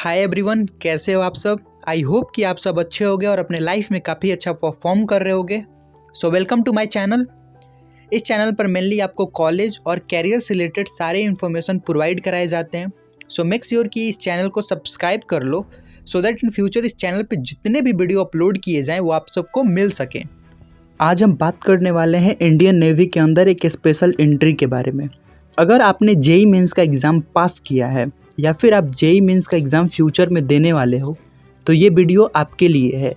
Hi everyone, कैसे हो आप सब। आई होप कि आप सब अच्छे होगे और अपने लाइफ में काफ़ी अच्छा परफॉर्म कर रहे होगे। So welcome to my channel. इस चैनल पर मेनली आपको कॉलेज और कैरियर से रिलेटेड सारे इन्फॉर्मेशन प्रोवाइड कराए जाते हैं। सो मेक श्योर कि इस चैनल को सब्सक्राइब कर लो सो दैट इन फ्यूचर इस चैनल पर जितने भी वीडियो अपलोड किए जाएँ वो आप सबको मिल सकें। आज हम बात करने वाले हैं इंडियन नेवी के अंदर एक स्पेशल एंट्री के बारे में। अगर आपने जेईई मेंस का एग्ज़ाम पास किया है या फिर आप जेईई मेंस का एग्ज़ाम फ्यूचर में देने वाले हो तो ये वीडियो आपके लिए है।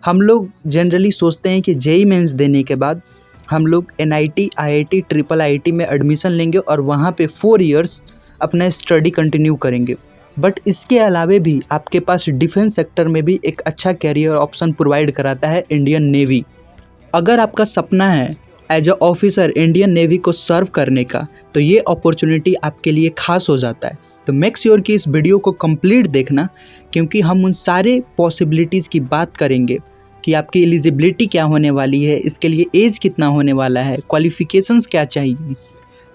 हम लोग जनरली सोचते हैं कि जेईई मेंस देने के बाद हम लोग एनआईटी, आईआईटी, ट्रिपल आईआईटी में एडमिशन लेंगे और वहाँ पे 4 इयर्स अपना स्टडी कंटिन्यू करेंगे। बट इसके अलावे भी आपके पास डिफेंस सेक्टर में भी एक अच्छा कैरियर ऑप्शन प्रोवाइड कराता है इंडियन नेवी। अगर आपका सपना है as a officer Indian Navy को सर्व करने का तो ये अपॉर्चुनिटी आपके लिए खास हो जाता है। तो मेक श्योर कि इस वीडियो को कंप्लीट देखना, क्योंकि हम उन सारे पॉसिबिलिटीज़ की बात करेंगे कि आपकी एलिजिबिलिटी क्या होने वाली है, इसके लिए एज कितना होने वाला है, क्वालिफिकेशंस क्या चाहिए,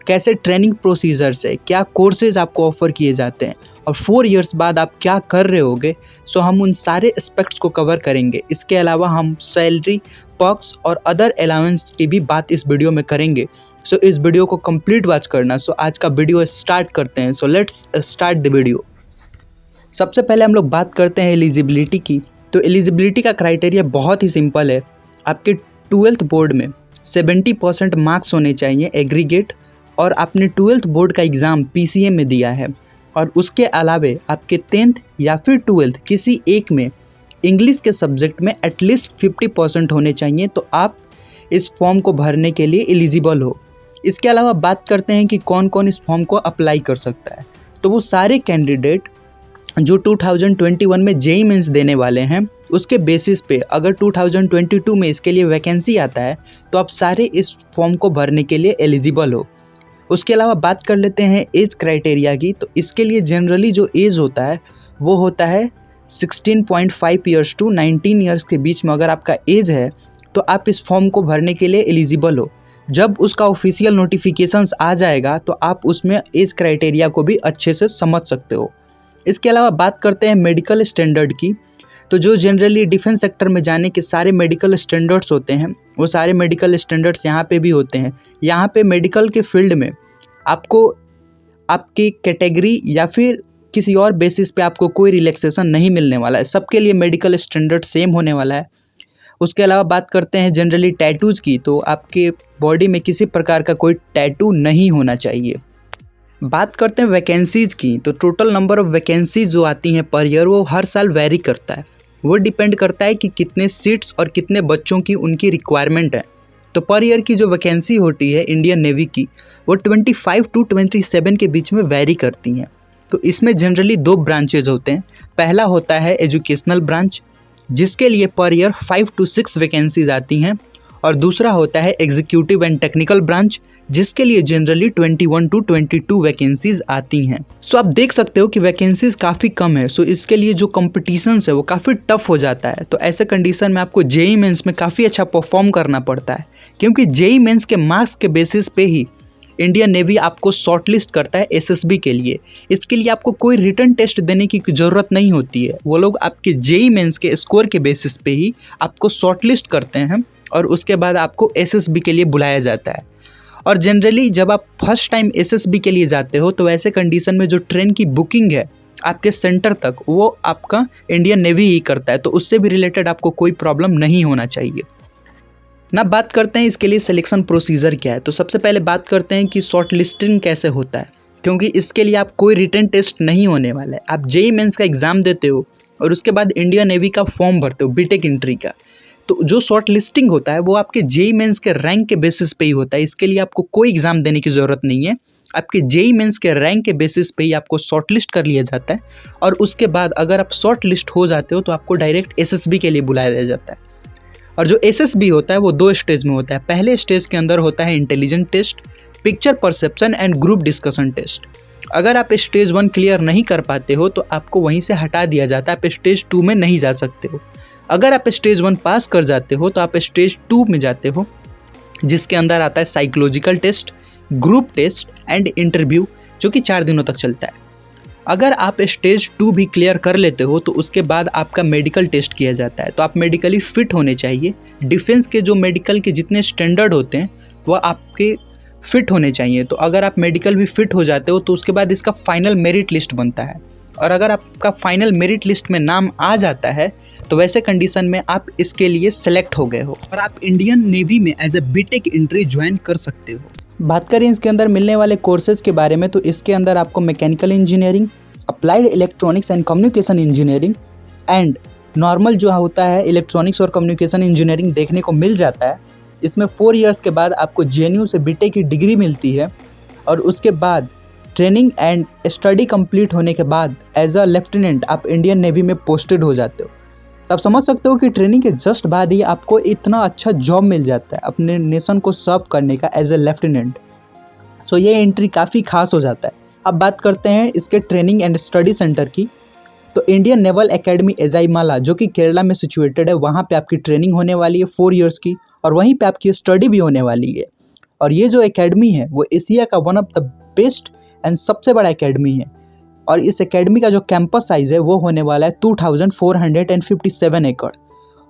कैसे ट्रेनिंग प्रोसीजर्स है, क्या कोर्सेज आपको ऑफ़र किए जाते हैं और 4 इयर्स बाद आप क्या कर रहे होगे। सो हम उन सारे एस्पेक्ट्स को कवर करेंगे। इसके अलावा हम सैलरी, पर्क्स और अदर अलाउंस की भी बात इस वीडियो में करेंगे। सो इस वीडियो को कंप्लीट वॉच करना। सो आज का वीडियो स्टार्ट करते हैं। So let's start the video. सबसे पहले हम लोग बात करते हैं एलिजिबिलिटी की। तो एलिजिबिलिटी का क्राइटेरिया बहुत ही सिंपल है। आपके 12th बोर्ड में 70% मार्क्स होने चाहिए एग्रीगेट, और आपने 12th बोर्ड का एग्ज़ाम पीसीएम में दिया है, और उसके अलावे आपके 10th या फिर 12th किसी एक में इंग्लिश के सब्जेक्ट में एटलीस्ट 50% होने चाहिए, तो आप इस फॉर्म को भरने के लिए एलिजिबल हो। इसके अलावा बात करते हैं कि कौन कौन इस फॉर्म को अप्लाई कर सकता है। तो वो सारे कैंडिडेट जो 2021 में जेईई मेंस देने वाले हैं, उसके बेसिस पे अगर 2022 में इसके लिए वैकेंसी आता है तो आप सारे इस फॉर्म को भरने के लिए एलिजिबल हो। उसके अलावा बात कर लेते हैं एज क्राइटेरिया की। तो इसके लिए जनरली जो एज होता है वो होता है 16.5 ईयर्स टू 19 ईयर्स के बीच में अगर आपका एज है तो आप इस फॉर्म को भरने के लिए एलिजिबल हो। जब उसका ऑफिशियल नोटिफिकेशंस आ जाएगा तो आप उसमें एज क्राइटेरिया को भी अच्छे से समझ सकते हो। इसके अलावा बात करते हैं मेडिकल स्टैंडर्ड की। तो जो जनरली डिफेंस सेक्टर में जाने के सारे मेडिकल स्टैंडर्ड्स होते हैं वो सारे मेडिकल स्टैंडर्ड्स यहाँ पे भी होते हैं। यहाँ पे मेडिकल के फील्ड में आपको आपकी कैटेगरी या फिर किसी और बेसिस पे आपको कोई रिलैक्सेशन नहीं मिलने वाला है। सबके लिए मेडिकल स्टैंडर्ड सेम होने वाला है। उसके अलावा बात करते हैं जनरली टैटूज़ की। तो आपके बॉडी में किसी प्रकार का कोई टैटू नहीं होना चाहिए। बात करते हैं वैकेंसीज़ की। तो टोटल नंबर ऑफ़ वैकेंसीज जो आती हैं पर ईयर वो हर साल वेरी करता है। वो डिपेंड करता है कि कितने सीट्स और कितने बच्चों की उनकी रिक्वायरमेंट है। तो पर ईयर की जो वैकेंसी होती है इंडियन नेवी की वो 25 टू 27 के बीच में वेरी करती हैं। तो इसमें जनरली 2 ब्रांचेज होते हैं। पहला होता है एजुकेशनल ब्रांच, जिसके लिए पर ईयर 5 टू 6 वैकेंसीज आती हैं, और दूसरा होता है एग्जीक्यूटिव एंड टेक्निकल ब्रांच, जिसके लिए जनरली 21 टू 22 वैकेंसीज आती हैं। सो आप देख सकते हो कि वैकेंसीज काफ़ी कम है। सो इसके लिए जो कंपटीशंस है वो काफ़ी टफ हो जाता है। तो ऐसे कंडीशन में आपको जेईई मेंस में काफ़ी अच्छा परफॉर्म करना पड़ता है, क्योंकि जेईई मेंस के मार्क्स के बेसिस पे ही इंडियन नेवी आपको शॉर्टलिस्ट करता है एसएसबी के लिए। इसके लिए आपको कोई रिटन टेस्ट देने की ज़रूरत नहीं होती है। वो लोग आपके जेईई मेंस के स्कोर के बेसिस पे ही आपको शॉर्टलिस्ट करते हैं और उसके बाद आपको एसएसबी के लिए बुलाया जाता है। और जनरली जब आप फर्स्ट टाइम एसएसबी के लिए जाते हो तो ऐसे कंडीशन में जो ट्रेन की बुकिंग है आपके सेंटर तक वो आपका इंडियन नेवी ही करता है। तो उससे भी रिलेटेड आपको कोई प्रॉब्लम नहीं होना चाहिए ना। बात करते हैं इसके लिए सिलेक्शन प्रोसीजर क्या है। तो सबसे पहले बात करते हैं कि शॉर्ट लिस्टिंग कैसे होता है, क्योंकि इसके लिए आप कोई रिटन टेस्ट नहीं होने वाला है। आप जेईई मेंस का एग्ज़ाम देते हो और उसके बाद इंडियन नेवी का फॉर्म भरते हो बीटेक एंट्री का। तो जो शॉर्ट लिस्टिंग होता है वो आपके जेईई मेंस के रैंक के बेसिस पे ही होता है। इसके लिए आपको कोई एग्ज़ाम देने की ज़रूरत नहीं है। आपके जेईई मेंस के रैंक के बेसिस पे ही आपको शॉर्ट लिस्ट कर लिया जाता है, और उसके बाद अगर आप शॉर्ट लिस्ट हो जाते हो तो आपको डायरेक्ट एसएसबी के लिए बुलाया जाता है। और जो एसएसबी होता है वो 2 स्टेज में होता है। पहले स्टेज के अंदर होता है intelligent test, picture perception and group discussion test. अगर आप स्टेज 1 क्लियर नहीं कर पाते हो तो आपको वहीं से हटा दिया जाता है। आप स्टेज 2 में नहीं जा सकते हो। अगर आप स्टेज 1 पास कर जाते हो तो आप स्टेज 2 में जाते हो, जिसके अंदर आता है psychological test, group test and interview, जो कि 4 दिनों तक चलता है। अगर आप स्टेज 2 भी क्लियर कर लेते हो तो उसके बाद आपका मेडिकल टेस्ट किया जाता है। तो आप मेडिकली फिट होने चाहिए। डिफेंस के जो मेडिकल के जितने स्टैंडर्ड होते हैं वह आपके फिट होने चाहिए। तो अगर आप मेडिकल भी फिट हो जाते हो तो उसके बाद इसका फाइनल मेरिट लिस्ट बनता है, और अगर आपका फाइनल मेरिट लिस्ट में नाम आ जाता है तो वैसे कंडीशन में आप इसके लिए सेलेक्ट हो गए हो और आप इंडियन नेवी में as a B Tech entry join कर सकते हो। बात करें इसके अंदर मिलने वाले कोर्सेज के बारे में तो इसके अंदर आपको mechanical engineering, applied electronics and communication engineering and normal जो होता है इलेक्ट्रॉनिक्स और कम्युनिकेशन इंजीनियरिंग देखने को मिल जाता है। इसमें 4 इयर्स के बाद आपको JNU से बीटेक की डिग्री मिलती है और उसके बाद ट्रेनिंग एंड स्टडी कंप्लीट होने के बाद एज अ लेफ्टिनेंट आप इंडियन नेवी में पोस्टेड हो जाते हो। तो आप समझ सकते हो कि ट्रेनिंग के जस्ट बाद ही आपको इतना अच्छा जॉब मिल जाता है अपने नेशन को सर्व करने का एज ए लेफ्टिनेंट। सो ये एंट्री काफ़ी खास हो जाता है। अब बात करते हैं इसके ट्रेनिंग एंड स्टडी सेंटर की। तो इंडियन नेवल एकेडमी एजाइमाला जो कि केरला में सिचुएटेड है, वहाँ पे आपकी ट्रेनिंग होने वाली है 4 इयर्स की और वहीं पे आपकी स्टडी भी होने वाली है। और ये जो एकेडमी है वो एशिया का one of the best and सबसे बड़ा एकेडमी है और इस एकेडमी का जो कैंपस साइज़ है वो होने वाला है 2457 एकड़।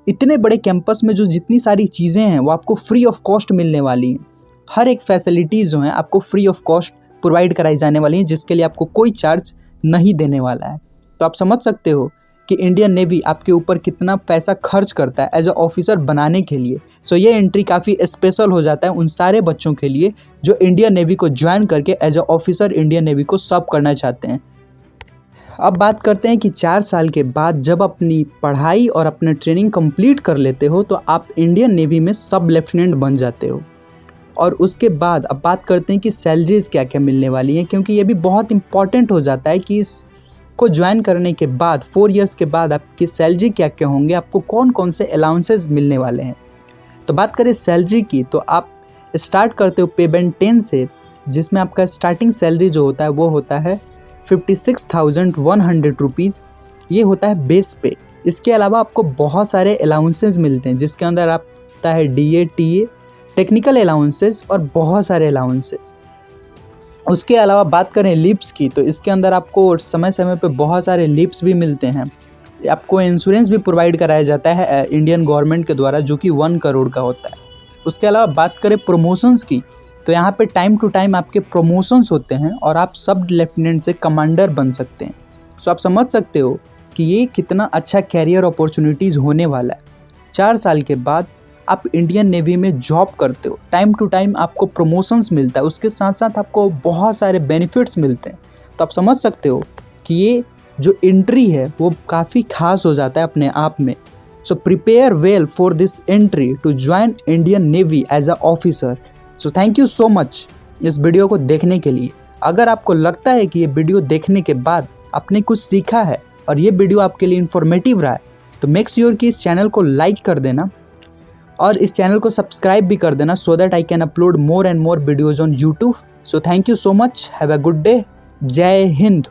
इतने बड़े कैंपस में जो जितनी सारी चीज़ें हैं वो आपको फ्री ऑफ कॉस्ट मिलने वाली हैं। हर एक फैसिलिटीज़ जो हैं आपको फ्री ऑफ कॉस्ट प्रोवाइड कराई जाने वाली हैं, जिसके लिए आपको कोई चार्ज नहीं देने वाला है। तो आप समझ सकते हो कि इंडियन नेवी आपके ऊपर कितना पैसा खर्च करता है एज अ ऑफिसर बनाने के लिए। सो ये एंट्री काफ़ी स्पेशल हो जाता है उन सारे बच्चों के लिए जो इंडियन नेवी को ज्वाइन करके as a officer Indian Navy को सर्व करना चाहते हैं। अब बात करते हैं कि 4 साल के बाद जब अपनी पढ़ाई और अपना ट्रेनिंग कंप्लीट कर लेते हो तो आप इंडियन नेवी में सब लेफ्टिनेंट बन जाते हो। और उसके बाद अब बात करते हैं कि सैलरीज़ क्या क्या मिलने वाली हैं, क्योंकि ये भी बहुत इंपॉर्टेंट हो जाता है कि इसको ज्वाइन करने के बाद 4 इयर्स के बाद आपकी सैलरी क्या क्या होंगे, आपको कौन कौन से अलाउंसेस मिलने वाले हैं। तो बात करें सैलरी की तो आप स्टार्ट करते हो पे बैंड 10 से, जिसमें आपका स्टार्टिंग सैलरी जो होता है वो होता है 56,100 रुपीज़। ये होता है बेस पे। इसके अलावा आपको बहुत सारे अलाउंसेस मिलते हैं जिसके अंदर आता है DA, TA, टेक्निकल अलाउंसेस और बहुत सारे अलाउंसेस। उसके अलावा बात करें लीव्स की तो इसके अंदर आपको समय समय पे बहुत सारे लीव्स भी मिलते हैं। आपको इंश्योरेंस भी प्रोवाइड कराया जाता है इंडियन गवर्नमेंट के द्वारा, जो कि 1 करोड़ का होता है। उसके अलावा बात करें प्रमोशंस की तो यहाँ पे टाइम टू टाइम आपके प्रमोशंस होते हैं और आप सब लेफ्टिनेंट से कमांडर बन सकते हैं। सो आप समझ सकते हो कि ये कितना अच्छा कैरियर अपॉर्चुनिटीज़ होने वाला है। 4 साल के बाद आप इंडियन नेवी में जॉब करते हो, टाइम टू टाइम आपको प्रमोशंस मिलता है, उसके साथ साथ आपको बहुत सारे बेनिफिट्स मिलते हैं। तो आप समझ सकते हो कि ये जो एंट्री है वो काफ़ी खास हो जाता है अपने आप में। So prepare well for this entry to join Indian Navy as a officer. So thank you so much इस वीडियो को देखने के लिए। अगर आपको लगता है कि ये वीडियो देखने के बाद आपने कुछ सीखा है और ये वीडियो आपके लिए इन्फॉर्मेटिव रहा है तो मेक श्योर कि इस चैनल को लाइक कर देना और इस चैनल को सब्सक्राइब भी कर देना so that I can upload more and more videos on YouTube. So thank you so much, have a good day, जय हिंद।